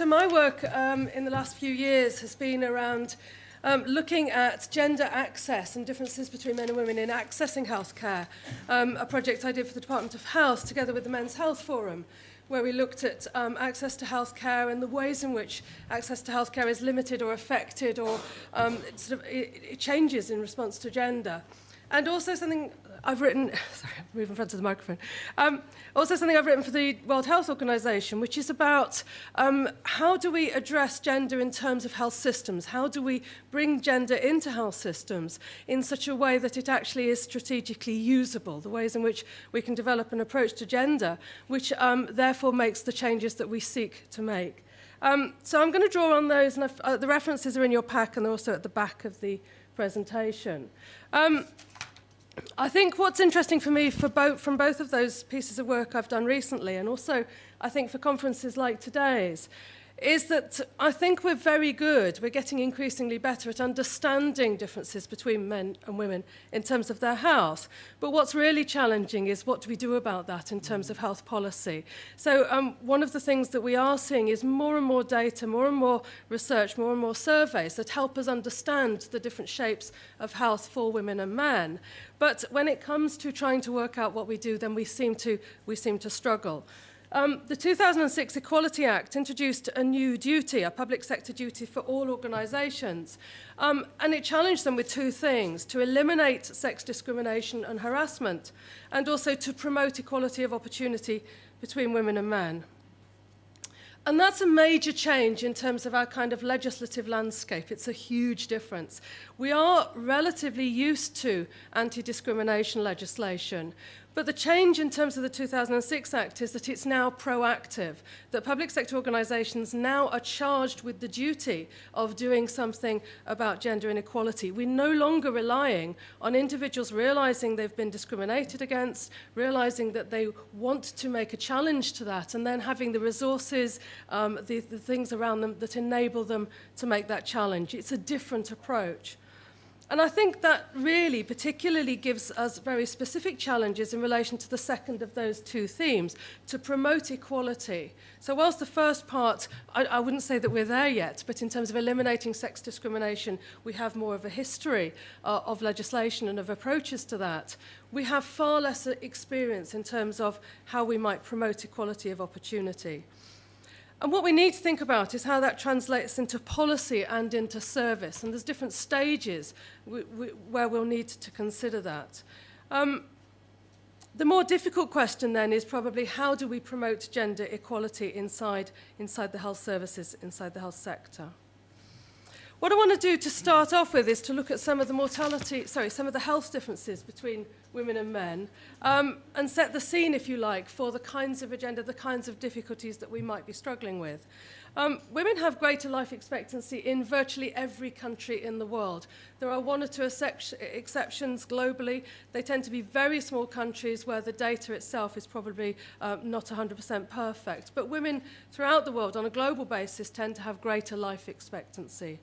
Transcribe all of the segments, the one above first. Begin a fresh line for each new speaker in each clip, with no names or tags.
So my work in the last few years has been around looking at gender access and differences between men and women in accessing healthcare, a project I did for the Department of Health together with the Men's Health Forum, where we looked at access to healthcare and the ways in which access to healthcare is limited or affected or it changes in response to gender. And also something I've written, sorry, I'm moving in front of the microphone, also something I've written for the World Health Organization, which is about how do we address gender in terms of health systems? How do we bring gender into health systems in such a way that it actually is strategically usable, the ways in which we can develop an approach to gender, which therefore makes the changes that we seek to make. So I'm going to draw on those, and the references are in your pack, and they're also at the back of the presentation. I think what's interesting for me from both of those pieces of work I've done recently, and also I think for conferences like today's, is that I think we're very good, we're getting increasingly better at understanding differences between men and women in terms of their health. But what's really challenging is what do we do about that in terms of health policy. So one of the things that we are seeing is more and more data, more and more research, more and more surveys that help us understand the different shapes of health for women and men. But when it comes to trying to work out what we do, then we seem to struggle. The 2006 Equality Act introduced a new duty, a public sector duty for all organisations, and it challenged them with two things: to eliminate sex discrimination and harassment, and also to promote equality of opportunity between women and men. And that's a major change in terms of our kind of legislative landscape. It's a huge difference. We are relatively used to anti-discrimination legislation, but the change in terms of the 2006 Act is that it's now proactive, that public sector organisations now are charged with the duty of doing something about gender inequality. We're no longer relying on individuals realising they've been discriminated against, realising that they want to make a challenge to that, and then having the resources, the things around them that enable them to make that challenge. It's a different approach. And I think that really particularly gives us very specific challenges in relation to the second of those two themes, to promote equality. So whilst the first part, I wouldn't say that we're there yet, but in terms of eliminating sex discrimination, we have more of a history of legislation and of approaches to that. We have far less experience in terms of how we might promote equality of opportunity. And what we need to think about is how that translates into policy and into service. And there's different stages where we'll need to consider that. The more difficult question then is probably how do we promote gender equality inside the health services, inside the health sector. What I want to do to start off with is to look at some of the health differences between women and men, and set the scene, if you like, for the kinds of agenda, the kinds of difficulties that we might be struggling with. Women have greater life expectancy in virtually every country in the world. There are one or two exceptions globally. They tend to be very small countries where the data itself is probably not 100% perfect. But women throughout the world on a global basis tend to have greater life expectancy.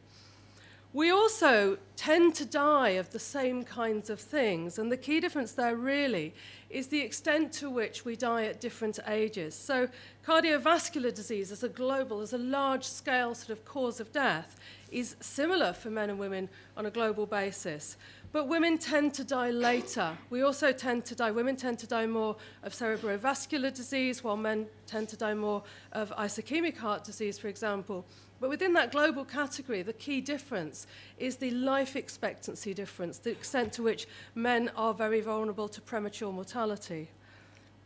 We also tend to die of the same kinds of things, and the key difference there really is the extent to which we die at different ages. So cardiovascular disease as a large-scale sort of cause of death is similar for men and women on a global basis. But women tend to die later. Women tend to die more of cerebrovascular disease, while men tend to die more of ischemic heart disease, for example. But within that global category, the key difference is the life expectancy difference, the extent to which men are very vulnerable to premature mortality.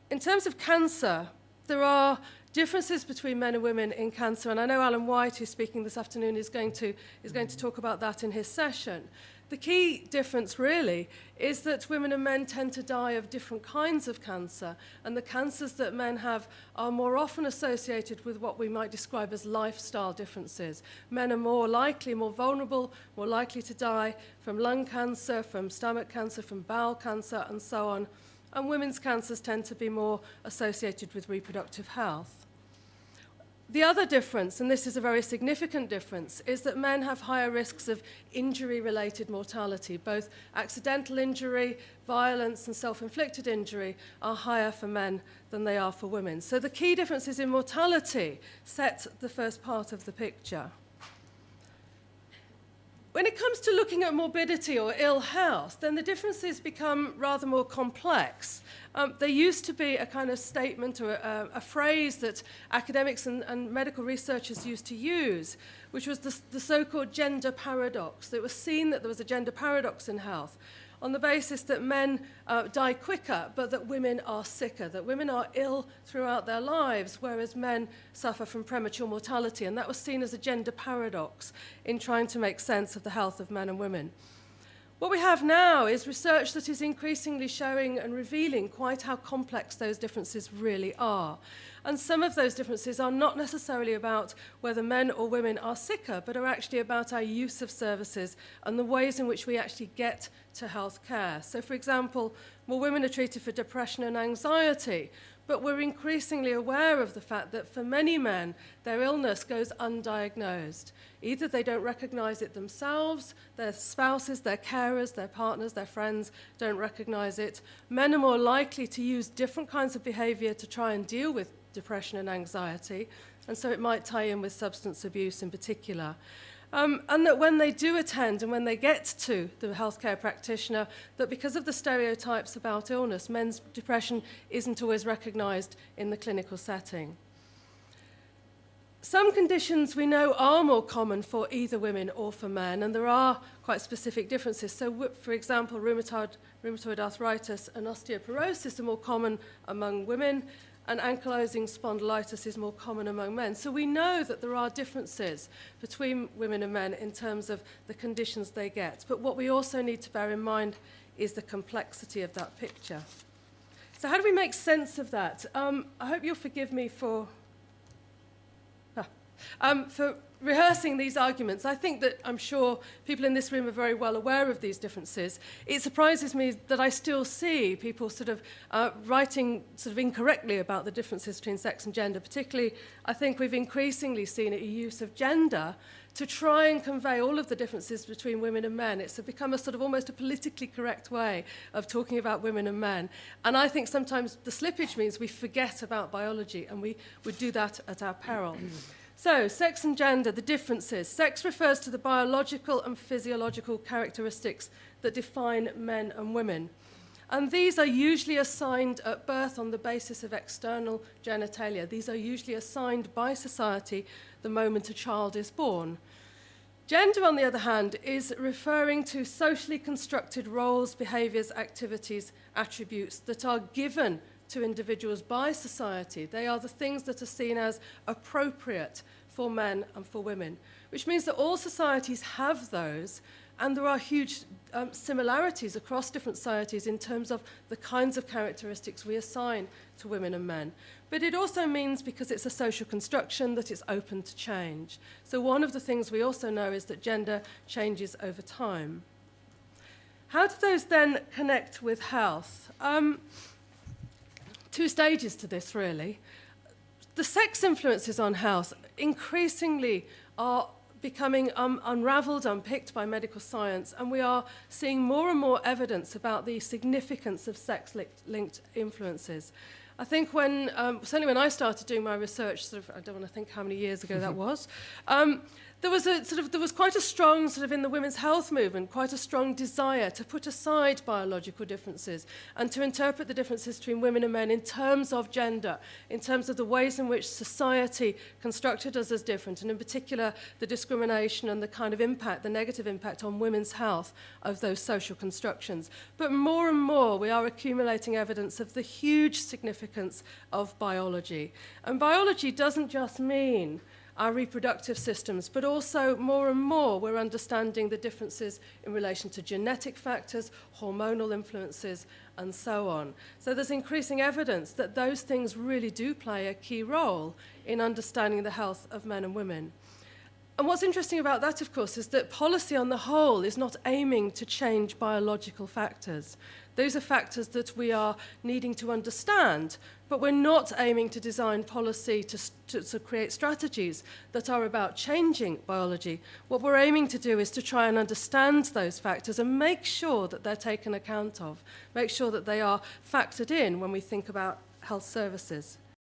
In terms of cancer, there are differences between men and women in cancer, and I know Alan White, who's speaking this afternoon, is going to talk about that in his session. The key difference really is that women and men tend to die of different kinds of cancer, and the cancers that men have are more often associated with what we might describe as lifestyle differences. Men are more likely, more vulnerable, more likely to die from lung cancer, from stomach cancer, from bowel cancer, and so on. And women's cancers tend to be more associated with reproductive health. The other difference, and this is a very significant difference, is that men have higher risks of injury-related mortality. Both accidental injury, violence, and self-inflicted injury are higher for men than they are for women. So the key differences in mortality set the first part of the picture. When it comes to looking at morbidity or ill health, then the differences become rather more complex. There used to be a kind of statement or a phrase that academics and medical researchers used to use, which was the so-called gender paradox. It was seen that there was a gender paradox in health on the basis that men die quicker, but that women are sicker, that women are ill throughout their lives, whereas men suffer from premature mortality. And that was seen as a gender paradox in trying to make sense of the health of men and women. What we have now is research that is increasingly showing and revealing quite how complex those differences really are. And some of those differences are not necessarily about whether men or women are sicker, but are actually about our use of services and the ways in which we actually get to health care. So, for example, more women are treated for depression and anxiety, but we're increasingly aware of the fact that for many men, their illness goes undiagnosed. Either they don't recognize it themselves, their spouses, their carers, their partners, their friends don't recognize it. Men are more likely to use different kinds of behavior to try and deal with depression and anxiety, and so it might tie in with substance abuse in particular. And that when they do attend and when they get to the healthcare practitioner, that because of the stereotypes about illness, men's depression isn't always recognised in the clinical setting. Some conditions we know are more common for either women or for men, and there are quite specific differences. So, for example, rheumatoid arthritis and osteoporosis are more common among women, and ankylosing spondylitis is more common among men. So we know that there are differences between women and men in terms of the conditions they get. But what we also need to bear in mind is the complexity of that picture. So how do we make sense of that? I hope you'll forgive me for rehearsing these arguments. I think that I'm sure people in this room are very well aware of these differences. It surprises me that I still see people sort of writing sort of incorrectly about the differences between sex and gender. Particularly, I think we've increasingly seen a use of gender to try and convey all of the differences between women and men. It's become a sort of almost a politically correct way of talking about women and men. And I think sometimes the slippage means we forget about biology, and we would do that at our peril. So, sex and gender, the differences. Sex refers to the biological and physiological characteristics that define men and women. And these are usually assigned at birth on the basis of external genitalia. These are usually assigned by society the moment a child is born. Gender, on the other hand, is referring to socially constructed roles, behaviours, activities, attributes that are given to individuals by society. They are the things that are seen as appropriate for men and for women, which means that all societies have those, and there are huge similarities across different societies in terms of the kinds of characteristics we assign to women and men. But it also means, because it's a social construction, that it's open to change. So one of the things we also know is that gender changes over time. How do those then connect with health? Two stages to this, really. The sex influences on health increasingly are becoming unravelled, unpicked by medical science, and we are seeing more and more evidence about the significance of sex-linked influences. I think certainly when I started doing my research, I don't want to think how many years ago that was, there was quite a strong, in the women's health movement, quite a strong desire to put aside biological differences and to interpret the differences between women and men in terms of gender, in terms of the ways in which society constructed us as different, and in particular the discrimination and the kind of impact, the negative impact on women's health of those social constructions. But more and more we are accumulating evidence of the huge significance of biology. And biology doesn't just mean our reproductive systems, but also more and more we're understanding the differences in relation to genetic factors, hormonal influences, and so on. So there's increasing evidence that those things really do play a key role in understanding the health of men and women. And what's interesting about that, of course, is that policy on the whole is not aiming to change biological factors. Those are factors that we are needing to understand, but we're not aiming to design policy to create strategies that are about changing biology. What we're aiming to do is to try and understand those factors and make sure that they're taken account of, make sure that they are factored in when we think about health services.